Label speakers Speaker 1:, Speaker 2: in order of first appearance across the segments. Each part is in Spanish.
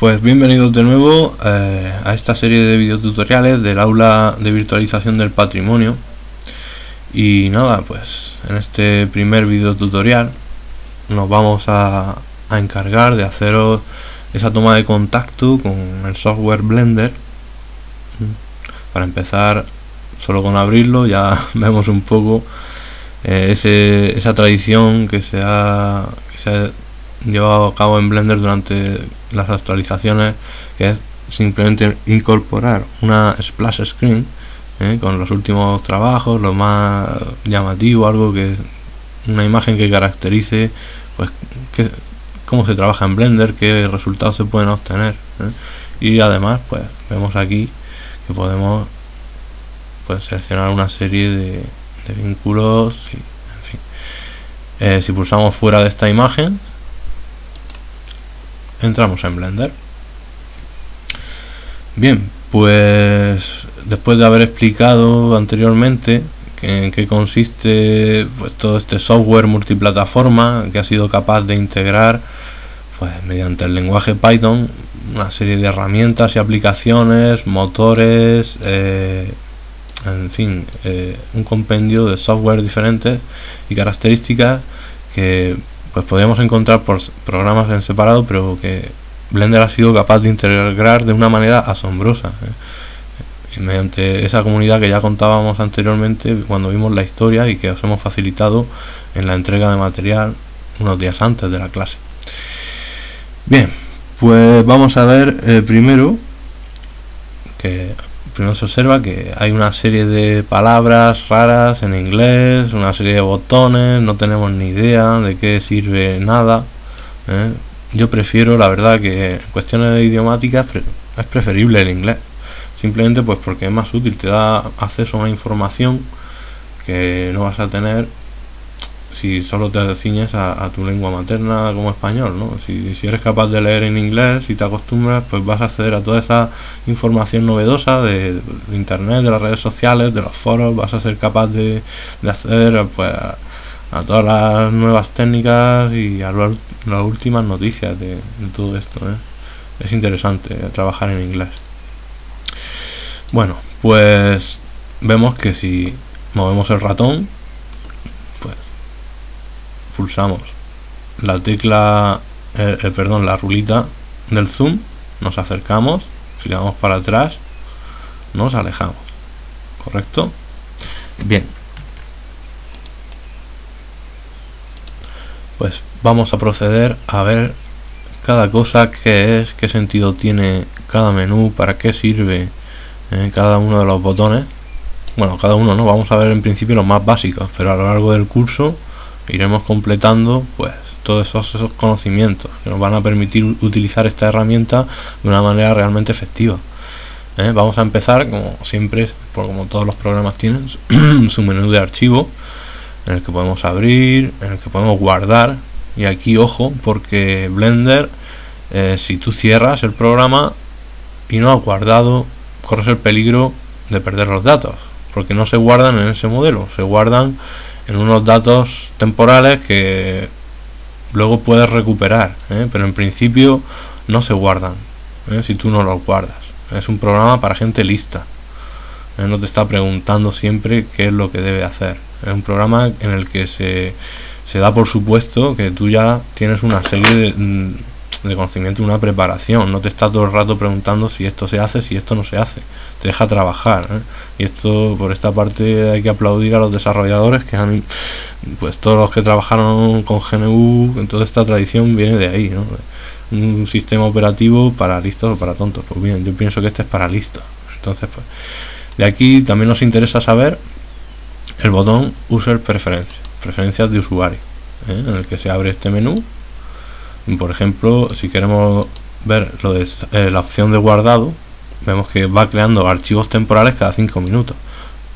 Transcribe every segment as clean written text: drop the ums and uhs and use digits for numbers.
Speaker 1: Pues bienvenidos de nuevo a esta serie de videotutoriales del aula de virtualización del patrimonio. Y nada, pues en este primer videotutorial nos vamos a encargar de haceros esa toma de contacto con el software Blender. Para empezar, solo con abrirlo ya vemos un poco esa tradición que se ha llevado a cabo en Blender durante las actualizaciones, que es simplemente incorporar una splash screen con los últimos trabajos, lo más llamativo, algo que una imagen que caracterice pues cómo se trabaja en Blender, qué resultados se pueden obtener, y además pues vemos aquí que podemos pues seleccionar una serie de vínculos y, en fin, si pulsamos fuera de esta imagen entramos en Blender. Bien, pues después de haber explicado anteriormente en qué consiste pues todo este software multiplataforma que ha sido capaz de integrar pues mediante el lenguaje Python una serie de herramientas y aplicaciones, motores, en fin, un compendio de software diferentes y características que pues podríamos encontrar por programas en separado, pero que Blender ha sido capaz de integrar de una manera asombrosa, y mediante esa comunidad que ya contábamos anteriormente cuando vimos la historia y que os hemos facilitado en la entrega de material unos días antes de la clase. Bien, pues vamos a ver primero se observa que hay una serie de palabras raras en inglés, una serie de botones, no tenemos ni idea de qué sirve nada. Yo prefiero, la verdad, que en cuestiones de idiomáticas es preferible el inglés, simplemente pues porque es más útil, te da acceso a una información que no vas a tener si solo te ciñes a tu lengua materna como español, ¿no? Si eres capaz de leer en inglés y te acostumbras, pues vas a acceder a toda esa información novedosa de internet, de las redes sociales, de los foros, vas a ser capaz de acceder pues a todas las nuevas técnicas y a las últimas noticias de todo esto, Es interesante trabajar en inglés. Bueno, pues vemos que si movemos el ratón, pulsamos la tecla, la rulita del zoom, nos acercamos, si le damos para atrás nos alejamos, ¿correcto? Bien, pues vamos a proceder a ver cada cosa, qué es, qué sentido tiene cada menú, para qué sirve cada uno de los botones. Bueno, cada uno no, vamos a ver en principio los más básicos, pero a lo largo del curso iremos completando pues todos esos conocimientos que nos van a permitir utilizar esta herramienta de una manera realmente efectiva. Vamos a empezar, como siempre, como todos los programas tienen su menú de archivo, en el que podemos abrir, en el que podemos guardar. Y aquí ojo, porque Blender, si tú cierras el programa y no has guardado, corres el peligro de perder los datos, porque no se guardan en ese modelo, se guardan en unos datos temporales que luego puedes recuperar, pero en principio no se guardan si tú no los guardas. Es un programa para gente lista, no te está preguntando siempre qué es lo que debe hacer. Es un programa en el que se da por supuesto que tú ya tienes una serie de conocimiento, una preparación, no te está todo el rato preguntando si esto se hace, si esto no se hace, te deja trabajar, y esto, por esta parte, hay que aplaudir a los desarrolladores que han, pues todos los que trabajaron con GNU, en toda esta tradición viene de ahí, ¿no? Un sistema operativo para listos o para tontos. Pues bien, yo pienso que este es para listos. Entonces, pues de aquí también nos interesa saber el botón User Preferences, preferencias de usuario, en el que se abre este menú. Por ejemplo, si queremos ver lo de la opción de guardado, vemos que va creando archivos temporales cada 5 minutos.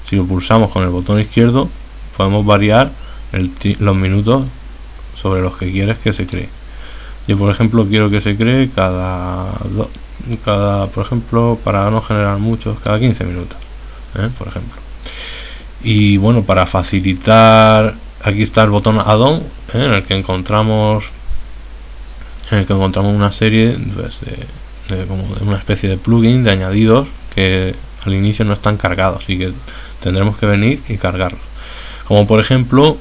Speaker 1: Si lo pulsamos con el botón izquierdo, podemos variar los minutos sobre los que quieres que se cree. Yo, por ejemplo, quiero que se cree por ejemplo, para no generar muchos, cada 15 minutos, por ejemplo. Y bueno, para facilitar, aquí está el botón Add-on, en el que encontramos una serie pues, como de una especie de plugin de añadidos que al inicio no están cargados, así que tendremos que venir y cargarlos. Como por ejemplo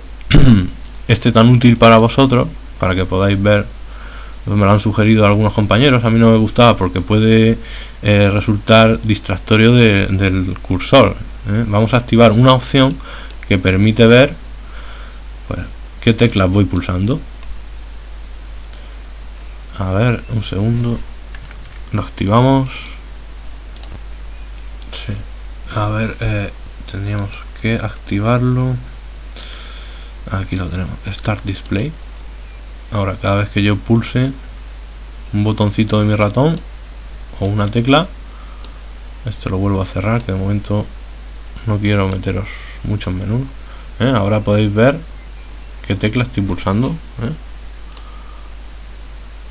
Speaker 1: este tan útil para vosotros, para que podáis ver, me lo han sugerido algunos compañeros, a mí no me gustaba porque puede resultar distractorio del cursor. Vamos a activar una opción que permite ver pues, qué teclas voy pulsando. A ver, un segundo, lo activamos. Sí. A ver, tendríamos que activarlo. Aquí lo tenemos, Start Display. Ahora cada vez que yo pulse un botoncito de mi ratón o una tecla, esto lo vuelvo a cerrar, que de momento no quiero meteros muchos menús. Ahora podéis ver qué tecla estoy pulsando.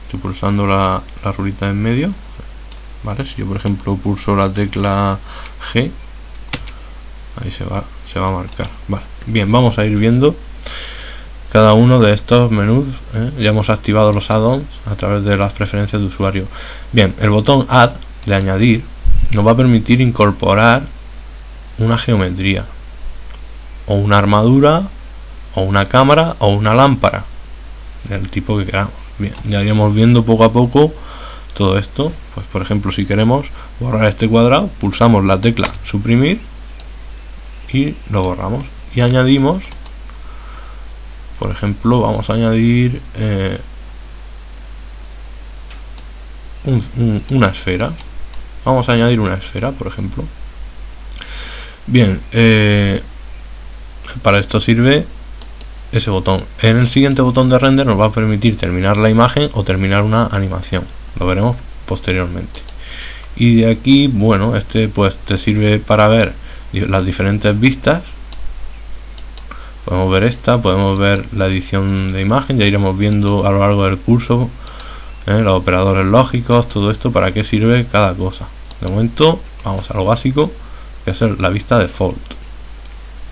Speaker 1: Estoy pulsando la rulita en medio, vale. Si yo por ejemplo pulso la tecla G, ahí se va a marcar, vale. Bien, vamos a ir viendo cada uno de estos menús. Ya hemos activado los add-ons a través de las preferencias de usuario. Bien, el botón Add de añadir nos va a permitir incorporar una geometría o una armadura o una cámara o una lámpara del tipo que queramos. Bien, ya iremos viendo poco a poco todo esto. Pues por ejemplo, si queremos borrar este cuadrado, pulsamos la tecla suprimir y lo borramos y añadimos. Por ejemplo, vamos a añadir una esfera. Vamos a añadir una esfera, por ejemplo. Bien, para esto sirve ese botón. En el siguiente botón de render nos va a permitir terminar la imagen o terminar una animación. Lo veremos posteriormente. Y de aquí, bueno, este pues te sirve para ver las diferentes vistas. Podemos ver esta, podemos ver la edición de imagen, ya iremos viendo a lo largo del curso los operadores lógicos, todo esto, para qué sirve cada cosa. De momento vamos a lo básico, que es la vista default,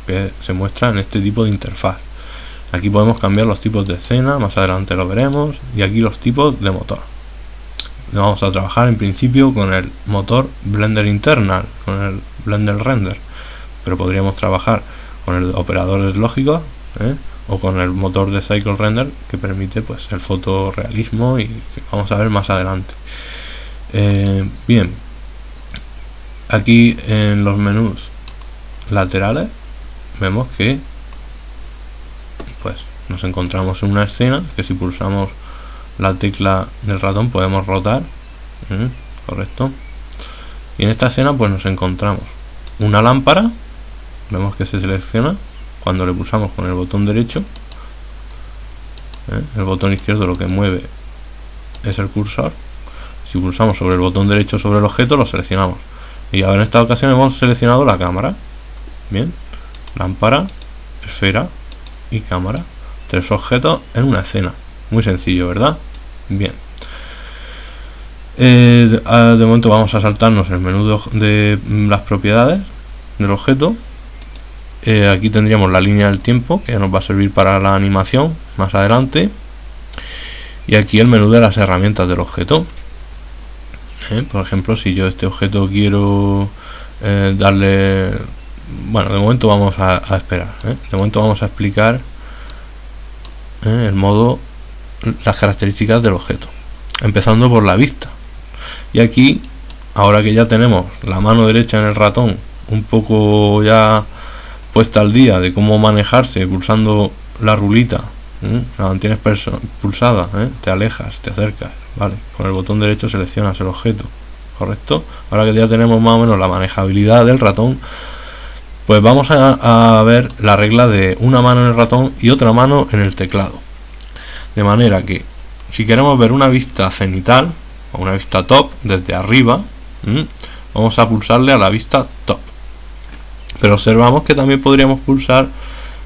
Speaker 1: que se muestra en este tipo de interfaz. Aquí podemos cambiar los tipos de escena, más adelante lo veremos, y aquí los tipos de motor. Vamos a trabajar en principio con el motor Blender Internal, con el Blender Render, pero podríamos trabajar con el operadores lógicos o con el motor de Cycle Render, que permite pues el fotorrealismo, y que vamos a ver más adelante. Bien, aquí en los menús laterales vemos que pues nos encontramos en una escena que si pulsamos la tecla del ratón podemos rotar, correcto. Y en esta escena pues nos encontramos una lámpara. Vemos que se selecciona cuando le pulsamos con el botón derecho. El botón izquierdo lo que mueve es el cursor. Si pulsamos sobre el botón derecho sobre el objeto, lo seleccionamos. Y ahora en esta ocasión hemos seleccionado la cámara. Bien, lámpara, esfera y cámara. 3 objetos en una escena. Muy sencillo, ¿verdad? Bien. De momento vamos a saltarnos el menú de las propiedades del objeto. Aquí tendríamos la línea del tiempo, que nos va a servir para la animación más adelante. Y aquí el menú de las herramientas del objeto. Por ejemplo, si yo este objeto quiero darle... Bueno, de momento vamos a esperar. De momento vamos a explicar el modo, las características del objeto. Empezando por la vista. Y aquí, ahora que ya tenemos la mano derecha en el ratón un poco ya puesta al día de cómo manejarse pulsando la rulita, la mantienes pulsada, te alejas, te acercas, vale, con el botón derecho seleccionas el objeto, correcto. Ahora que ya tenemos más o menos la manejabilidad del ratón, pues vamos a ver la regla de una mano en el ratón y otra mano en el teclado, de manera que si queremos ver una vista cenital o una vista top desde arriba, vamos a pulsarle a la vista top. Pero observamos que también podríamos pulsar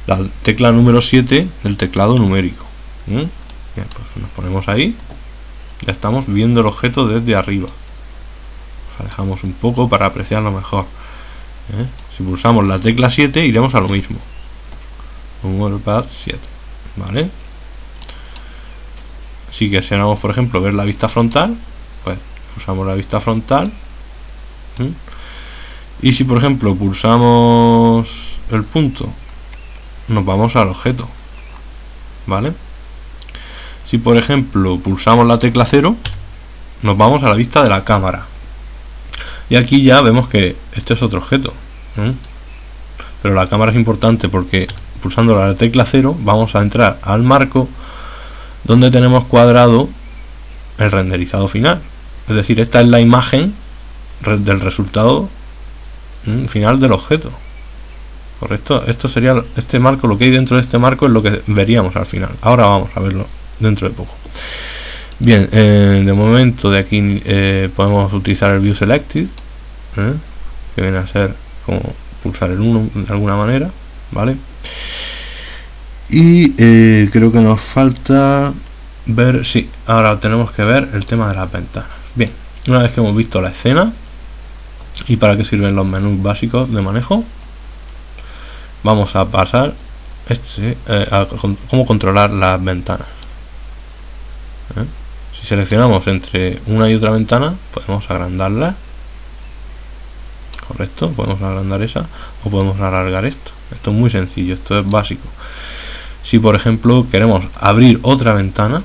Speaker 1: la tecla número 7 del teclado numérico. Bien, pues nos ponemos ahí. Ya estamos viendo el objeto desde arriba. Nos alejamos un poco para apreciarlo mejor. Si pulsamos la tecla 7 iremos a lo mismo. Número pad 7. ¿Vale? Si quisiéramos, por ejemplo, ver la vista frontal, pues pulsamos la vista frontal. Y si por ejemplo pulsamos el punto, nos vamos al objeto, ¿vale? Si por ejemplo pulsamos la tecla 0, nos vamos a la vista de la cámara. Y aquí ya vemos que este es otro objeto, pero la cámara es importante porque pulsando la tecla 0 vamos a entrar al marco donde tenemos cuadrado el renderizado final. Es decir, esta es la imagen del resultado final del objeto, correcto. Esto sería este marco, lo que hay dentro de este marco es lo que veríamos al final. Ahora vamos a verlo dentro de poco. Bien, de momento de aquí podemos utilizar el View Selected, que viene a ser como pulsar el 1 de alguna manera, ¿vale? Y creo que nos falta ver, sí, ahora tenemos que ver el tema de las ventanas. Bien, una vez que hemos visto la escena y para qué sirven los menús básicos de manejo, vamos a pasar a cómo controlar las ventanas. Si seleccionamos entre una y otra ventana, podemos agrandarla, correcto, podemos agrandar esa o podemos alargar esto. Esto es muy sencillo, esto es básico. Si por ejemplo queremos abrir otra ventana,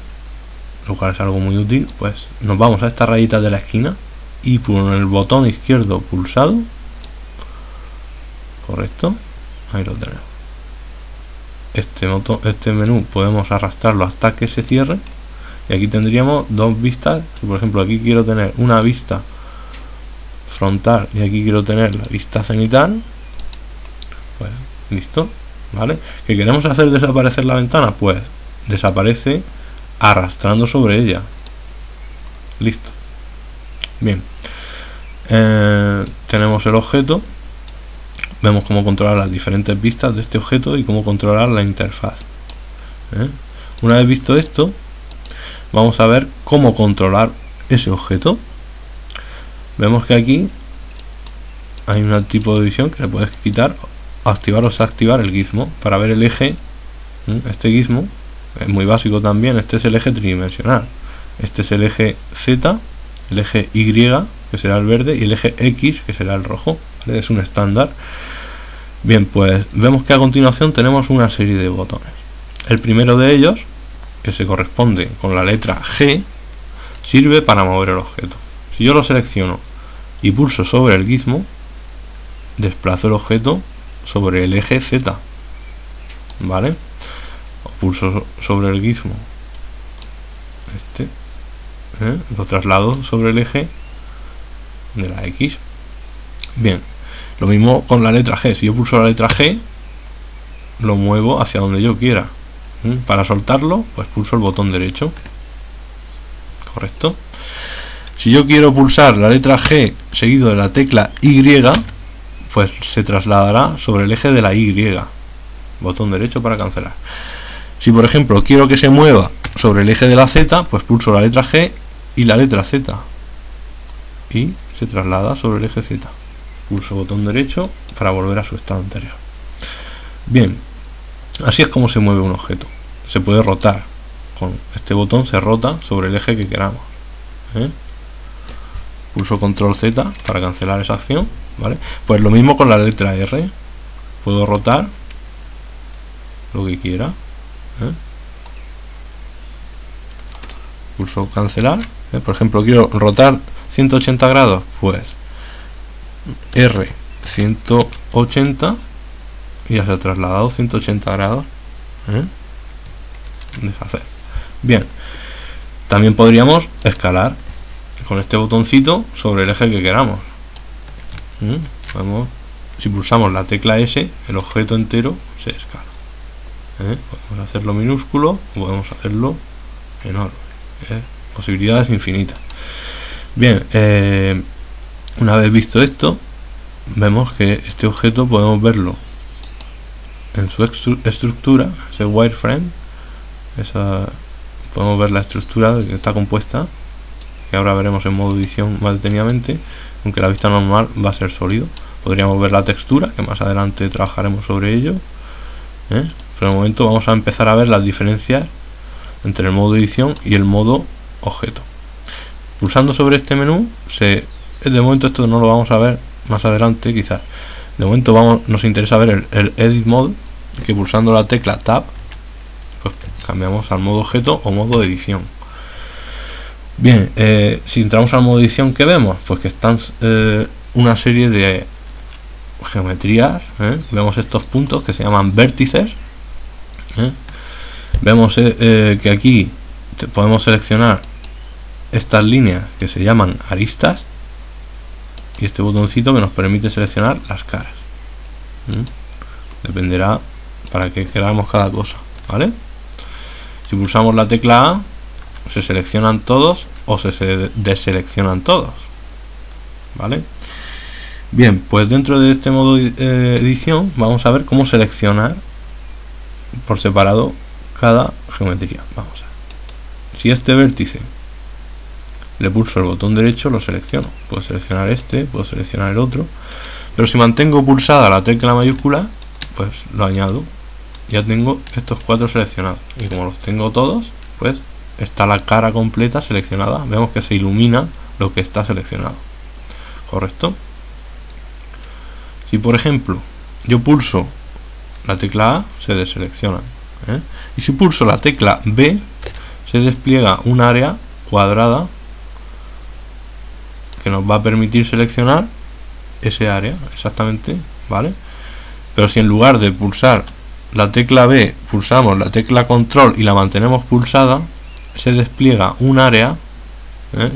Speaker 1: lo cual es algo muy útil, pues nos vamos a esta rayita de la esquina y con el botón izquierdo pulsado, correcto, ahí lo tenemos. Este menú podemos arrastrarlo hasta que se cierre y aquí tendríamos dos vistas. Si por ejemplo aquí quiero tener una vista frontal y aquí quiero tener la vista cenital, pues listo, ¿vale? ¿Qué queremos hacer desaparecer la ventana? Pues desaparece arrastrando sobre ella. Listo. Bien, tenemos el objeto, vemos cómo controlar las diferentes vistas de este objeto y cómo controlar la interfaz. Una vez visto esto, vamos a ver cómo controlar ese objeto. Vemos que aquí hay un tipo de visión que le puedes quitar, activar o desactivar el gizmo para ver el eje. Este gizmo es muy básico también. Este es el eje tridimensional, este es el eje Z, el eje Y, que será el verde, y el eje X, que será el rojo, ¿vale? Es un estándar. Bien, pues vemos que a continuación tenemos una serie de botones. El primero de ellos, que se corresponde con la letra G, sirve para mover el objeto. Si yo lo selecciono y pulso sobre el gizmo, desplazo el objeto sobre el eje Z, ¿vale? O pulso sobre el gizmo, lo traslado sobre el eje de la X. Bien, lo mismo con la letra G. Si yo pulso la letra G, lo muevo hacia donde yo quiera. Para soltarlo, pues pulso el botón derecho, correcto. Si yo quiero pulsar la letra G seguido de la tecla Y, pues se trasladará sobre el eje de la Y, botón derecho para cancelar. Si por ejemplo quiero que se mueva sobre el eje de la Z, pues pulso la letra G y la letra Z y se traslada sobre el eje Z. Pulso botón derecho para volver a su estado anterior. Bien, así es como se mueve un objeto. Se puede rotar. Con este botón se rota sobre el eje que queramos. Pulso control Z para cancelar esa acción, ¿vale? Pues lo mismo con la letra R. Puedo rotar lo que quiera. Pulso cancelar. Por ejemplo, quiero rotar 180 grados, pues R 180 y ya se ha trasladado 180 grados. Deshacer. Bien, también podríamos escalar con este botoncito sobre el eje que queramos. Si pulsamos la tecla S, el objeto entero se escala. Podemos hacerlo minúsculo o podemos hacerlo enorme. Posibilidades infinitas. Bien, una vez visto esto, vemos que este objeto podemos verlo en su estructura, ese wireframe, podemos ver la estructura de que está compuesta, que ahora veremos en modo edición más detenidamente, aunque la vista normal va a ser sólido. Podríamos ver la textura, que más adelante trabajaremos sobre ello, pero de momento vamos a empezar a ver las diferencias entre el modo edición y el modo objeto. pulsando sobre este menú, de momento esto no lo vamos a ver más adelante quizás. De momento nos interesa ver el Edit Mode, que pulsando la tecla Tab, pues cambiamos al modo objeto o modo edición. Bien, si entramos al modo edición, ¿qué vemos? Pues que están una serie de geometrías, vemos estos puntos que se llaman vértices, vemos que aquí podemos seleccionar estas líneas que se llaman aristas y este botoncito que nos permite seleccionar las caras. Dependerá para qué queramos cada cosa, ¿vale? Si pulsamos la tecla A, se seleccionan todos o se deseleccionan todos, ¿vale? Bien, pues dentro de este modo edición vamos a ver cómo seleccionar por separado cada geometría. Vamos a ver. Si este vértice le pulso el botón derecho, lo selecciono. Puedo seleccionar este, puedo seleccionar el otro, pero si mantengo pulsada la tecla mayúscula, pues lo añado. Ya tengo estos 4 seleccionados, y como los tengo todos, pues está la cara completa seleccionada. Vemos que se ilumina lo que está seleccionado, ¿correcto? Si por ejemplo yo pulso la tecla A, se deselecciona, y si pulso la tecla B, se despliega un área cuadrada que nos va a permitir seleccionar ese área exactamente, ¿vale? Pero si en lugar de pulsar la tecla B pulsamos la tecla control y la mantenemos pulsada, se despliega un área.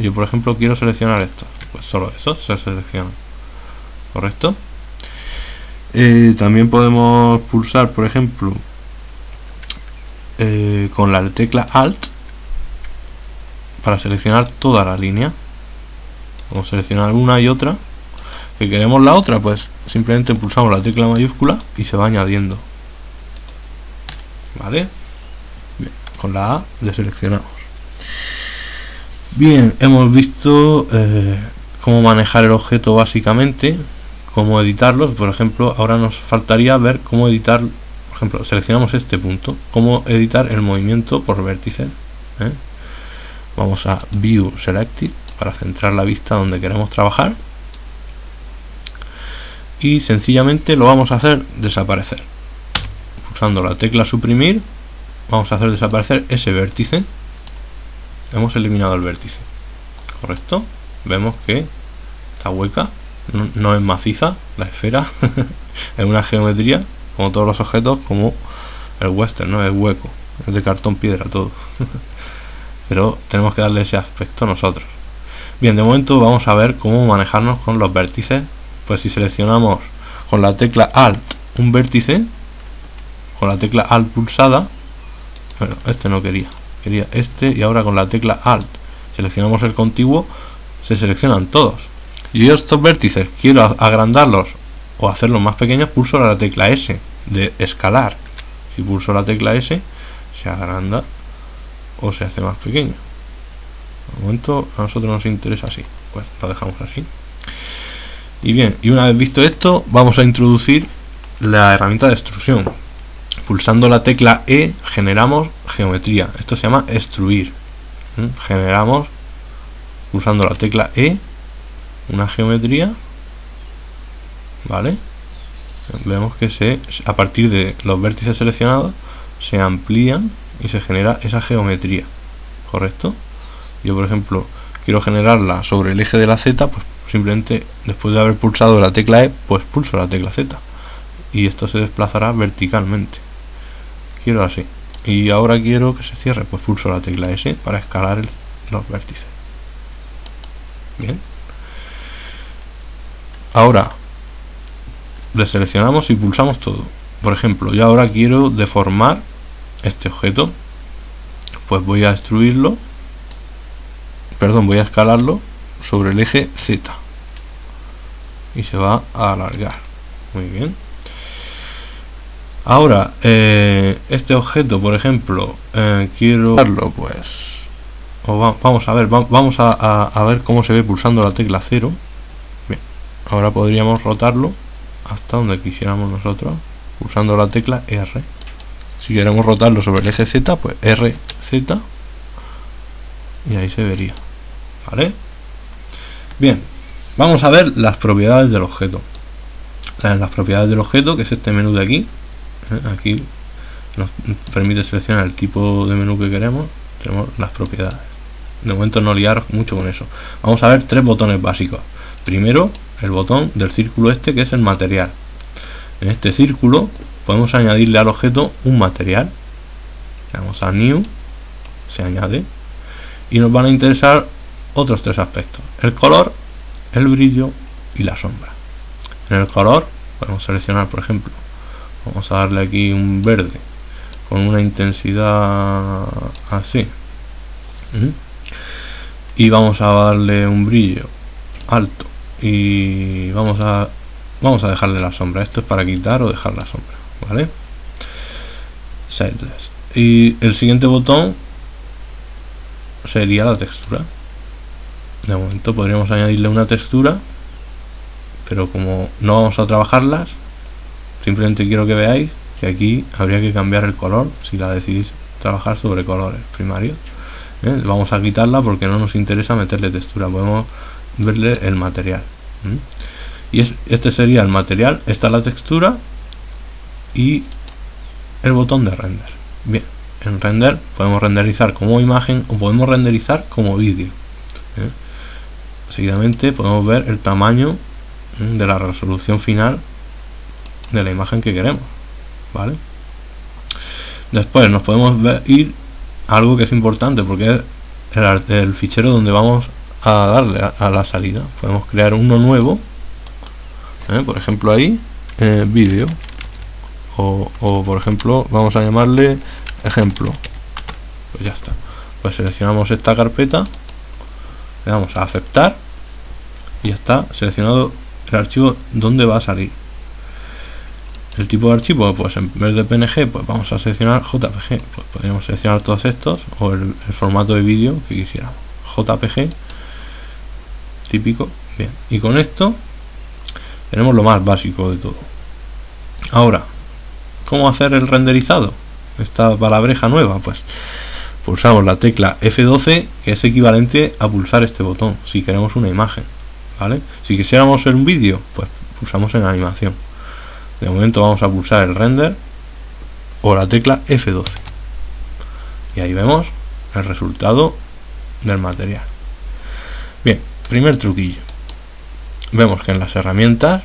Speaker 1: Yo por ejemplo quiero seleccionar esto, pues solo eso se selecciona, ¿correcto? También podemos pulsar por ejemplo con la tecla Alt para seleccionar toda la línea. Vamos a seleccionar una y otra. Que queremos la otra, pues simplemente pulsamos la tecla mayúscula y se va añadiendo, ¿vale? Bien, con la A deseleccionamos. Bien, hemos visto cómo manejar el objeto básicamente, cómo editarlo. Por ejemplo, ahora nos faltaría ver cómo editar, por ejemplo, seleccionamos este punto, cómo editar el movimiento por vértices. Vamos a View Selected para centrar la vista donde queremos trabajar. Y sencillamente lo vamos a hacer desaparecer. Pulsando la tecla suprimir, vamos a hacer desaparecer ese vértice. Hemos eliminado el vértice, ¿correcto? Vemos que está hueca, no es maciza la esfera. Es una geometría, como todos los objetos, como el western, no es hueco, es de cartón piedra todo. Pero tenemos que darle ese aspecto nosotros. Bien, de momento vamos a ver cómo manejarnos con los vértices. Pues si seleccionamos con la tecla Alt un vértice, con la tecla Alt pulsada, bueno, este no quería este, y ahora con la tecla Alt seleccionamos el contiguo, se seleccionan todos. Y yo estos vértices quiero agrandarlos o hacerlos más pequeños, pulso la tecla S de escalar. Si pulso la tecla S, se agranda o se hace más pequeño. De momento a nosotros nos interesa así, pues lo dejamos así. Y bien, y una vez visto esto, vamos a introducir la herramienta de extrusión. Pulsando la tecla E generamos geometría. Esto se llama extruir. Generamos, pulsando la tecla E, una geometría, ¿vale? Vemos que a partir de los vértices seleccionados se amplían y se genera esa geometría, ¿correcto? Yo por ejemplo quiero generarla sobre el eje de la Z, pues simplemente después de haber pulsado la tecla E, pues pulso la tecla Z y esto se desplazará verticalmente. Quiero así. Y ahora quiero que se cierre, pues pulso la tecla S para escalar los vértices. Bien. Ahora deseleccionamos y pulsamos todo. Por ejemplo, yo ahora quiero deformar este objeto, pues voy a extruirlo, perdón, voy a escalarlo sobre el eje Z y se va a alargar. Muy bien. Ahora este objeto, por ejemplo, quiero darlo, pues vamos a ver, vamos a ver cómo se ve pulsando la tecla 0. Bien, ahora podríamos rotarlo hasta donde quisiéramos nosotros pulsando la tecla R. Si queremos rotarlo sobre el eje Z, pues RZ y ahí se vería, ¿vale? Bien, vamos a ver las propiedades del objeto. Las propiedades del objeto, que es este menú de aquí. Aquí nos permite seleccionar el tipo de menú que queremos. Tenemos las propiedades. De momento no liar mucho con eso. Vamos a ver tres botones básicos. Primero, el botón del círculo este, que es el material. En este círculo podemos añadirle al objeto un material. Le damos a New, se añade, y nos van a interesar otros tres aspectos: el color, el brillo y la sombra. En el color podemos seleccionar, por ejemplo, vamos a darle aquí un verde con una intensidad así, y vamos a darle un brillo alto, y vamos a dejarle la sombra. Esto es para quitar o dejar la sombra, ¿vale? Sideless. Y el siguiente botón sería la textura. De momento podríamos añadirle una textura, pero como no vamos a trabajarlas, simplemente quiero que veáis que aquí habría que cambiar el color si la decidís trabajar sobre colores primarios. Vamos a quitarla porque no nos interesa meterle textura, podemos verle el material. Y este sería el material, esta es la textura y el botón de render. Bien, en render podemos renderizar como imagen o podemos renderizar como vídeo. Seguidamente podemos ver el tamaño de la resolución final de la imagen que queremos, ¿vale? Después nos podemos ir a algo que es importante, porque es el fichero donde vamos a darle a la salida. Podemos crear uno nuevo, por ejemplo ahí, vídeo, o por ejemplo vamos a llamarle ejemplo. Pues ya está. Pues seleccionamos esta carpeta, le damos a aceptar y ya está seleccionado el archivo donde va a salir. El tipo de archivo, pues en vez de PNG, pues vamos a seleccionar JPG. Pues podríamos seleccionar todos estos, o el formato de vídeo que quisiéramos. JPG típico. Bien, y con esto tenemos lo más básico de todo. Ahora, ¿cómo hacer el renderizado? Esta palabreja nueva, pues pulsamos la tecla F12, que es equivalente a pulsar este botón si queremos una imagen, ¿vale? Si quisiéramos un vídeo, pues pulsamos en animación. De momento vamos a pulsar el render o la tecla F12 y ahí vemos el resultado del material. Bien, primer truquillo. Vemos que en las herramientas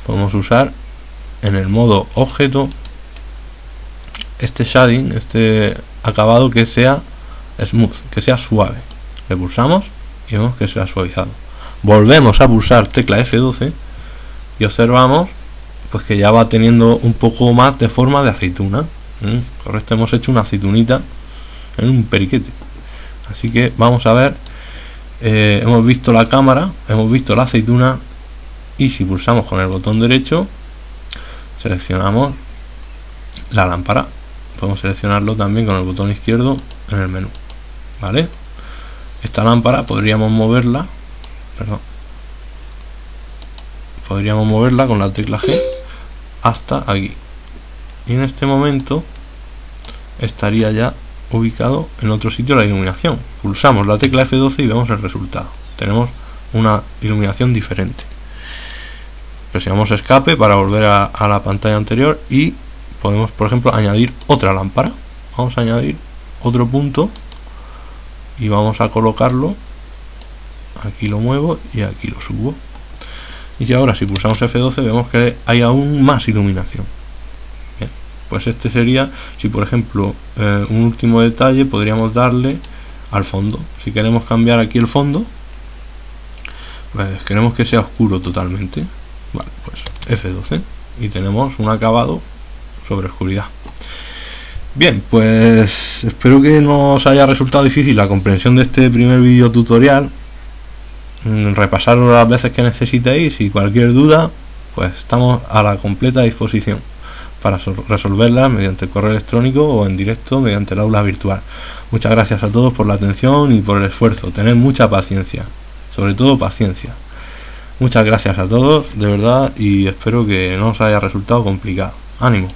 Speaker 1: podemos usar en el modo objeto este shading, este acabado que sea smooth, que sea suave. Le pulsamos y vemos que se ha suavizado. Volvemos a pulsar tecla F12 y observamos pues que ya va teniendo un poco más de forma de aceituna. Correcto, hemos hecho una aceitunita en un periquete. Así que vamos a ver, hemos visto la cámara, hemos visto la aceituna, y si pulsamos con el botón derecho seleccionamos la lámpara. Podemos seleccionarlo también con el botón izquierdo en el menú, ¿vale? Esta lámpara podríamos moverla, podríamos moverla con la tecla G hasta aquí, y en este momento estaría ya ubicado en otro sitio la iluminación. Pulsamos la tecla F12 y vemos el resultado. Tenemos una iluminación diferente. Presionamos escape para volver a la pantalla anterior y podemos, por ejemplo, añadir otra lámpara. Vamos a añadir otro punto y vamos a colocarlo aquí, lo muevo y aquí lo subo. Y ahora si pulsamos F12 vemos que hay aún más iluminación. Bien, pues este sería, si por ejemplo un último detalle, podríamos darle al fondo. Si queremos cambiar aquí el fondo, pues queremos que sea oscuro totalmente, vale, pues F12 y tenemos un acabado sobre oscuridad. Bien, pues espero que no os haya resultado difícil la comprensión de este primer vídeo tutorial. Repasarlo las veces que necesitéis, y cualquier duda pues estamos a la completa disposición para resolverlas mediante el correo electrónico o en directo mediante el aula virtual. Muchas gracias a todos por la atención y por el esfuerzo. Tened mucha paciencia, sobre todo paciencia. Muchas gracias a todos, de verdad, y espero que no os haya resultado complicado. ¡Ánimo!